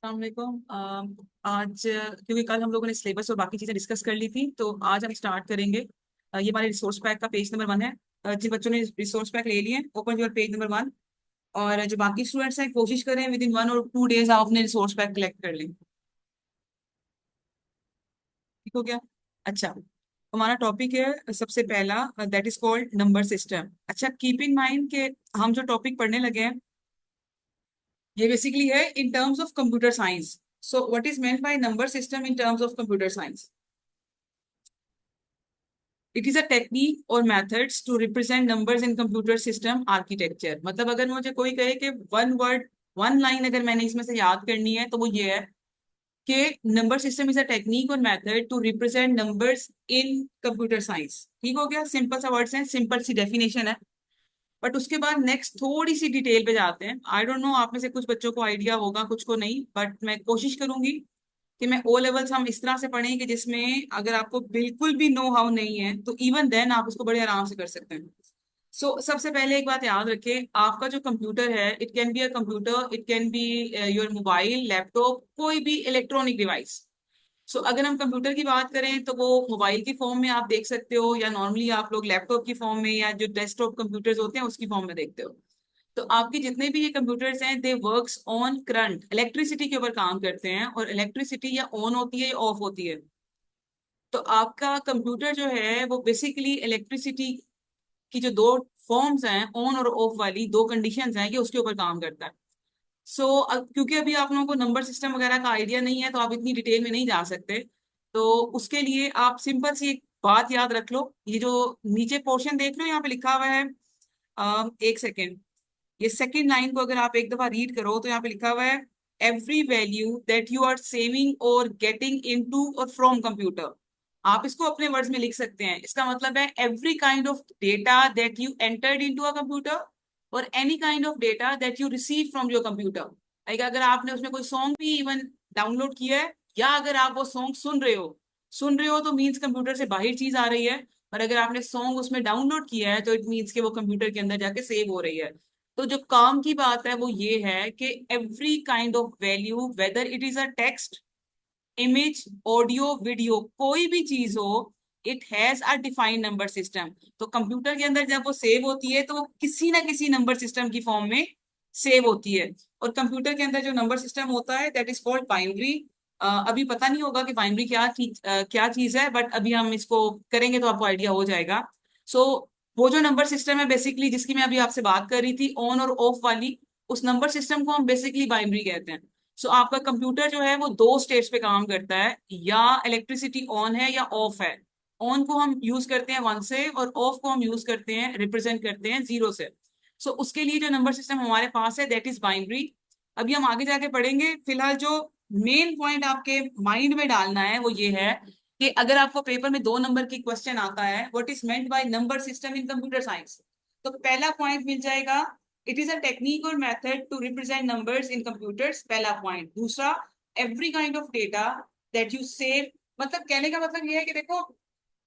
अस्सलाम। आज क्योंकि कल हम लोगों ने सिलेबस और बाकी चीजें डिस्कस कर ली थी, तो आज हम स्टार्ट करेंगे। ये हमारे रिसोर्स पैक का पेज नंबर 1 है। जिन बच्चों ने रिसोर्स पैक ले लिए, ओपन योर पेज नंबर 1। और जो बाकी स्टूडेंट्स हैं, कोशिश करें विद इन 1 और 2 डेज आप अपने रिसोर्स पैक कलेक्ट कर लें। ठीक हो गया? अच्छा, हमारा टॉपिक है सबसे पहला, that is called number system. अच्छा, कीप इन माइंड के हम जो टॉपिक पढ़ने लगे हैं, ये बेसिकली है in terms of computer science. So what is meant by number system in terms of computer science? It is a technique और methods to represent numbers in computer system architecture. मतलब अगर मुझे कोई कहे कि वन वर्ड, वन लाइन अगर मैंने इसमें से याद करनी है, तो वो ये है कि number system is a technique और method to represent numbers in computer science. ठीक हो गया? सिंपल सा वर्ड्स है, सिंपल सी डेफिनेशन है। बट उसके बाद नेक्स्ट थोड़ी सी डिटेल पे जाते हैं। आई डोंट नो, आप में से कुछ बच्चों को आइडिया होगा, कुछ को नहीं, बट मैं कोशिश करूंगी कि मैं ओ लेवल्स हम इस तरह से पढ़ें कि जिसमें अगर आपको बिल्कुल भी नो हाउ नहीं है, तो इवन देन आप उसको बड़े आराम से कर सकते हैं। सबसे पहले एक बात याद रखें, आपका जो कंप्यूटर है, it can be a computer, it can be your mobile, laptop, कोई भी इलेक्ट्रॉनिक डिवाइस। अगर हम कंप्यूटर की बात करें, तो वो मोबाइल की फॉर्म में आप देख सकते हो, या नॉर्मली आप लोग लैपटॉप की फॉर्म में, या जो डेस्कटॉप कंप्यूटर्स होते हैं उसकी फॉर्म में देखते हो। तो आपके जितने भी ये कंप्यूटर्स हैं, दे वर्क्स ऑन करंट, इलेक्ट्रिसिटी के ऊपर काम करते हैं। और इलेक्ट्रिसिटी या ऑन होती है या ऑफ होती है। तो आपका कंप्यूटर जो है वो बेसिकली इलेक्ट्रिसिटी की जो दो फॉर्म्स हैं, ऑन और ऑफ वाली दो कंडीशंस हैं, ये उसके ऊपर काम करता है। क्योंकि अभी आप लोगों को नंबर सिस्टम वगैरह का आइडिया नहीं है, तो आप इतनी डिटेल में नहीं जा सकते। तो उसके लिए आप सिंपल सी एक बात याद रख लो। ये जो नीचे पोर्शन देख रहे हो, यहाँ पे लिखा हुआ है, एक सेकेंड, ये सेकंड लाइन को अगर आप एक दफा रीड करो, तो यहाँ पे लिखा हुआ है, every value that you are saving और गेटिंग इनटू और फ्रॉम कंप्यूटर। आप इसको अपने वर्ड्स में लिख सकते हैं। इसका मतलब है every kind of data that you entered into a computer, और any kind of data that you receive from your computer. Like अगर आपने उसमें कोई सॉन्ग भी इवन डाउनलोड किया है, या अगर आप वो सॉन्ग सुन रहे हो तो मीन्स कंप्यूटर से बाहर चीज आ रही है। और अगर आपने सॉन्ग उसमें डाउनलोड किया है, तो इट मीन्स कि वो कंप्यूटर के अंदर जाके सेव हो रही है। तो जो काम की बात है वो ये है कि every kind of value, whether it is a text, image, audio, video, कोई भी चीज हो, it has a defined number system. तो कंप्यूटर के अंदर जब वो सेव होती है, तो वो किसी ना किसी नंबर सिस्टम की फॉर्म में सेव होती है। और कंप्यूटर के अंदर जो नंबर सिस्टम होता है, दैट इज कॉल्ड बाइनरी। अभी पता नहीं होगा कि बाइनरी क्या चीज है, बट अभी हम इसको करेंगे तो आपको आइडिया हो जाएगा। सो वो जो नंबर सिस्टम है बेसिकली, जिसकी मैं अभी आपसे बात कर रही थी, ऑन और ऑफ वाली, उस नंबर सिस्टम को हम बेसिकली बाइनरी कहते हैं। आपका कंप्यूटर जो है वो दो स्टेट्स पे काम करता है, या इलेक्ट्रिसिटी ऑन है या ऑफ है। ऑन को हम यूज करते हैं 1 से, और ऑफ को हम यूज करते हैं, रिप्रेजेंट करते हैं 0 से। उसके लिए जो नंबर सिस्टम हमारे पास है, दैट इज बाइनरी। अभी हम आगे जाके पढ़ेंगे। फिलहाल जो मेन पॉइंट आपके माइंड में डालना है वो ये है कि अगर आपको पेपर में 2 नंबर की क्वेश्चन आता है, what is meant by number system in computer science, तो पहला पॉइंट मिल जाएगा, इट इज अ टेक्निक और method to represent numbers in computers, पहला पॉइंट। दूसरा, every kind of data that you save. मतलब कहने का मतलब ये है कि देखो,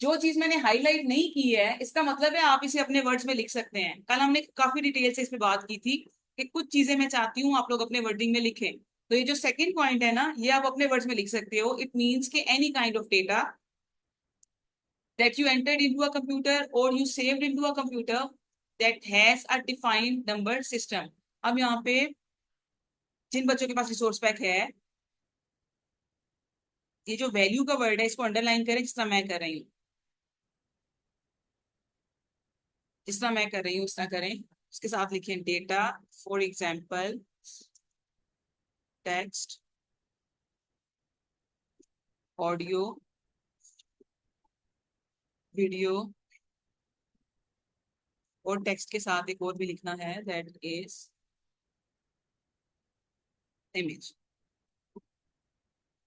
जो चीज मैंने हाईलाइट नहीं की है, इसका मतलब है आप इसे अपने वर्ड्स में लिख सकते हैं। कल हमने काफी डिटेल से इस पे बात की थी कि कुछ चीजें मैं चाहती हूँ आप लोग अपने वर्डिंग में लिखें। तो ये जो सेकंड पॉइंट है ना, ये आप अपने वर्ड्स में लिख सकते हो। इट मीन्स कि any kind of data that you entered into a computer or you saved into a computer that has a defined number system। अब यहाँ पे जिन बच्चों के पास रिसोर्स पैक है, ये जो वैल्यू का वर्ड है, इसको अंडरलाइन करें जिस तरह मैं कर रही हूँ, जिस तरह मैं कर रही हूँ उस तरह करें। उसके साथ लिखें data, for example text, audio, video, और टेक्स्ट के साथ एक और भी लिखना है, दैट इज इमेज।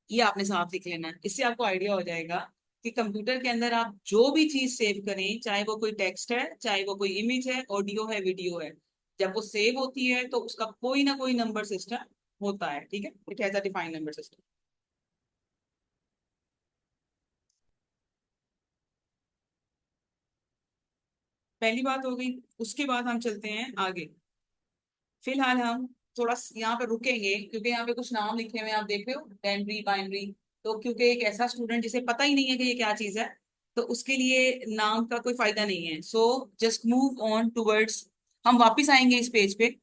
ये आपने साफ लिख लेना है। इससे आपको आइडिया हो जाएगा कि कंप्यूटर के अंदर आप जो भी चीज सेव करें, चाहे वो कोई टेक्स्ट है, चाहे वो कोई इमेज है, ऑडियो है, वीडियो है, जब वो सेव होती है तो उसका कोई ना कोई नंबर सिस्टम होता है। ठीक है? It has a defined number system. पहली बात हो गई। उसके बाद हम चलते हैं आगे। फिलहाल हम थोड़ा यहाँ पे रुकेंगे क्योंकि यहाँ पे कुछ नाम लिखे हुए हैं, आप देख रहे हो, डेनरी, बाइनरी। तो क्योंकि एक ऐसा स्टूडेंट जिसे पता ही नहीं है कि ये क्या चीज है, तो उसके लिए नाम का कोई फायदा नहीं है। So just move on towards, हम वापस आएंगे इस पेज पे।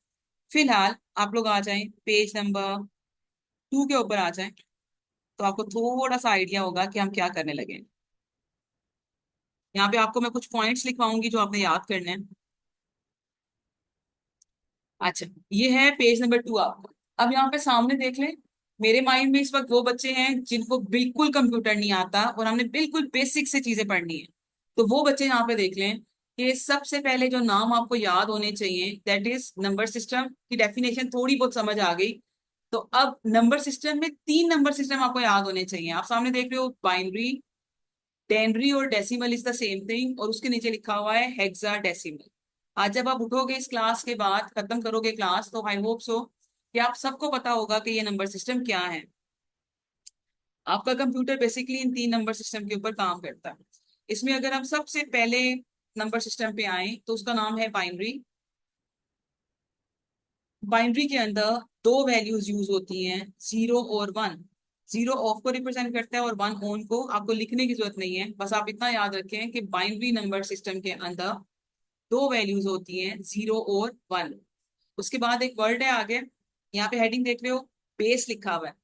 फिलहाल आप लोग आ जाएं पेज नंबर 2 के ऊपर आ जाएं, तो आपको थोड़ा सा आइडिया होगा कि हम क्या करने लगे हैं। यहाँ पे आपको मैं कुछ पॉइंट्स लिखवाऊंगी जो आपने याद करने हैं। अच्छा, ये है पेज नंबर 2 आपका। अब यहाँ पे सामने देख लें, मेरे माइंड में इस वक्त वो बच्चे हैं जिनको बिल्कुल कंप्यूटर नहीं आता और हमने बिल्कुल बेसिक से चीजें पढ़नी है। तो वो बच्चे यहाँ पे देख लें कि सबसे पहले जो नाम आपको याद होने चाहिए, दैट इज नंबर सिस्टम की डेफिनेशन थोड़ी बहुत समझ आ गई। तो अब नंबर सिस्टम में 3 नंबर सिस्टम आपको याद होने चाहिए। आप सामने देख रहे हो, बाइनरी, टेनरी और decimal is the same thing, और उसके नीचे लिखा हुआ है हेक्सा डेसिमल। आज जब आप उठोगे इस क्लास के बाद, खत्म करोगे क्लास, तो आई होप सो कि आप सबको पता होगा कि ये नंबर सिस्टम क्या है। आपका कंप्यूटर बेसिकली इन 3 नंबर सिस्टम के ऊपर काम करता है। इसमें अगर हम सबसे पहले नंबर सिस्टम पे आए तो उसका नाम है बाइनरी। बाइनरी के अंदर दो वैल्यूज यूज होती हैं, 0 और 1। 0 ऑफ को रिप्रेजेंट करता है और 1 ऑन को। आपको लिखने की जरूरत नहीं है, बस आप इतना याद रखें कि बाइनरी नंबर सिस्टम के अंदर दो वैल्यूज होती हैं, 0 और 1। उसके बाद एक वर्ड है आगे, यहाँ पे हेडिंग देख रहे हो, बेस लिखा हुआ है।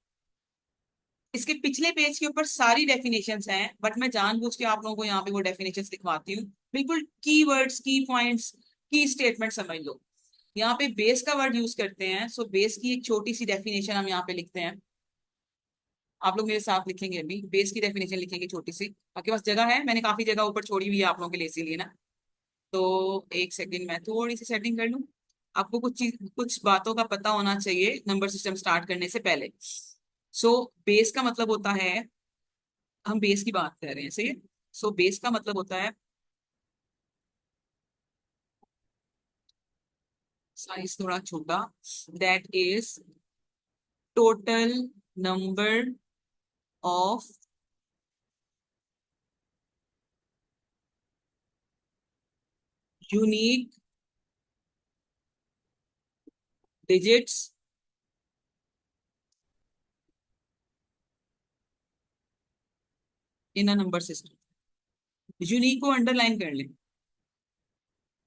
इसके पिछले पेज के ऊपर सारी डेफिनेशंस हैं, बट मैं जानबूझ के आप लोगों को यहाँ पे वो डेफिनेशंस लिखवाती हूँ। बिल्कुल की वर्ड्स, की पॉइंट्स, की स्टेटमेंट समझ लो। यहाँ पे बेस का वर्ड यूज करते हैं, सो बेस की एक छोटी सी डेफिनेशन हम यहाँ पे लिखते हैं। आप लोग मेरे साथ लिखेंगे, अभी बेस की डेफिनेशन लिखेंगे छोटी सी। आपके पास जगह है, मैंने काफी जगह ऊपर छोड़ी हुई है आप लोगों के लिए, इसीलिए ना। तो एक सेकंड, मैं थोड़ी सी सेटिंग कर लूं। आपको कुछ चीज, कुछ बातों का पता होना चाहिए नंबर सिस्टम स्टार्ट करने से पहले। सो बेस का मतलब होता है, हम बेस की बात कर रहे हैं, सही है। सो बेस का मतलब होता है, साइज थोड़ा छोटा, that is total number of unique digits in a number system. Unique को अंडरलाइन कर लें।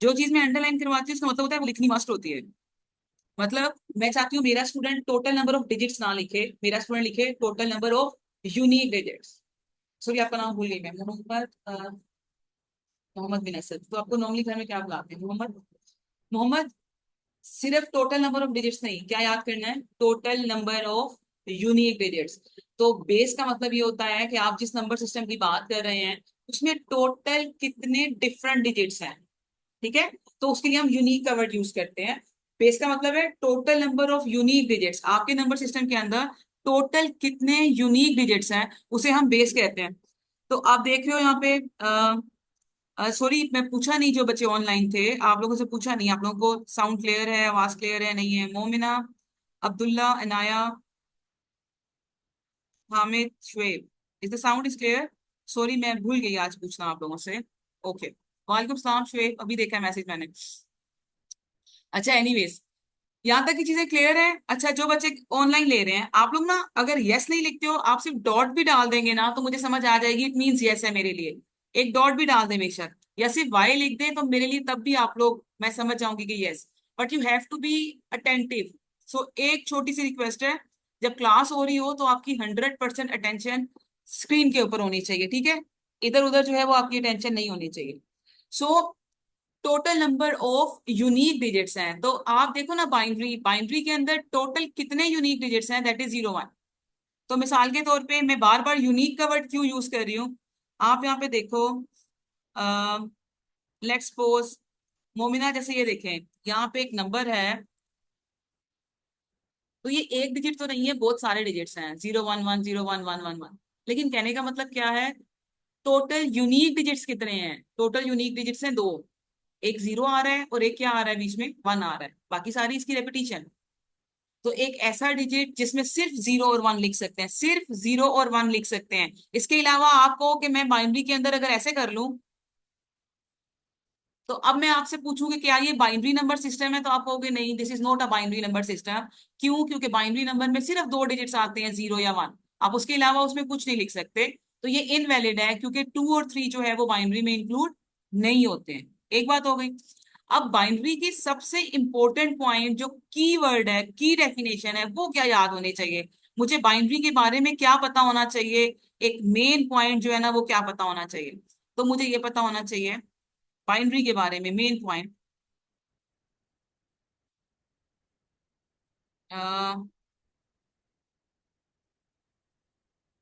जो चीज मैं अंडरलाइन करवाती हूँ उसका मतलब होता है वो लिखनी मस्ट होती है। मतलब मैं चाहती हूँ मेरा student total number of digits ना लिखे, मेरा स्टूडेंट लिखे total number of unique digits. Sorry, आपका नाम भूल गई मैं, मोहम्मद, मोहम्मद बिन असद। तो आपको नॉर्मली घर में क्या बुलाते हैं, मोहम्मद। मोहम्मद, सिर्फ टोटल नंबर ऑफ डिजिट्स नहीं, क्या याद करना है, total number of unique digits. तो बेस का मतलब ये होता है कि आप जिस नंबर सिस्टम की बात कर रहे हैं उसमें टोटल कितने डिफरेंट डिजिट्स हैं, ठीक है। तो उसके लिए हम यूनिक का वर्ड यूज करते हैं। बेस का मतलब है total number of unique digits. आपके नंबर सिस्टम के अंदर टोटल कितने यूनिक डिजिट्स हैं उसे हम बेस कहते हैं। तो आप देख रहे हो यहाँ पे, सॉरी मैं पूछा नहीं, जो बच्चे ऑनलाइन थे आप लोगों से पूछा नहीं, आप लोगों को साउंड क्लियर है, आवाज क्लियर है, नहीं है? Momina, Abdullah, Anaya, Hamid, Shoaib, is the sound is clear? Sorry मैं भूल गई आज पूछना आप लोगों से। ओके, वालेकुम सलाम शुएब, अभी देखा है मैसेज मैंने। अच्छा, एनीवेज, यहाँ तक की चीजें क्लियर है। अच्छा, जो बच्चे ऑनलाइन ले रहे हैं, आप लोग ना अगर यस नहीं लिखते हो, आप सिर्फ डॉट भी डाल देंगे ना तो मुझे समझ आ जाएगी, इट मीन्स यस है मेरे लिए। एक डॉट भी डाल दे बेशक, या सिर्फ वाई लिख दे तो मेरे लिए तब भी आप लोग, मैं समझ जाऊंगी कि yes. But you have to be attentive. So एक छोटी सी रिक्वेस्ट है, जब क्लास हो रही हो तो आपकी 100% अटेंशन स्क्रीन के ऊपर होनी चाहिए, ठीक है। इधर उधर जो है वो आपकी अटेंशन नहीं होनी चाहिए। So total number of unique digits हैं, तो आप देखो ना, बाइनरी, बाइनरी के अंदर टोटल कितने यूनिक डिजिट्स हैं, दैट इज 0 1। तो मिसाल के तौर पे मैं बार बार यूनिक का वर्ड क्यों यूज कर रही हूँ, आप यहाँ पे देखो, लेट्स सपोज, मोमिना जैसे ये देखें, यहाँ पे एक नंबर है, तो ये एक डिजिट तो नहीं है, बहुत सारे डिजिट्स हैं, 0 1 1, 0 1 1 1 1। लेकिन कहने का मतलब क्या है, टोटल यूनिक डिजिट्स कितने हैं, टोटल यूनिक डिजिट्स हैं दो। एक 0 आ रहा है और एक क्या आ रहा है बीच में, 1 आ रहा है, बाकी सारी इसकी रेपिटेशन। तो एक ऐसा डिजिट जिसमें सिर्फ 0 और 1 लिख सकते हैं, सिर्फ 0 और 1 लिख सकते हैं। इसके अलावा आप कहो कि मैं बाइनरी के अंदर अगर ऐसे कर लूं तो अब मैं आपसे पूछूंगी क्या ये बाइनरी नंबर सिस्टम है, तो आप कहोगे नहीं, this is not a binary number system. क्यों? क्योंकि बाइनरी नंबर में सिर्फ दो डिजिट्स आते हैं, 0 या 1। आप उसके अलावा उसमें कुछ नहीं लिख सकते। तो ये इनवैलिड है, क्योंकि 2 और 3 जो है वो बाइनरी में इंक्लूड नहीं होते हैं। एक बात हो गई। अब बाइनरी की सबसे इंपॉर्टेंट पॉइंट जो की वर्ड है, की डेफिनेशन है, वो क्या याद होने चाहिए? मुझे बाइनरी के बारे में क्या पता होना चाहिए? एक मेन पॉइंट जो है ना, वो क्या पता होना चाहिए? तो मुझे ये पता होना चाहिए बाइनरी के बारे में मेन पॉइंट।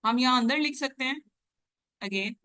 हम यहाँ अंदर लिख सकते हैं अगेन।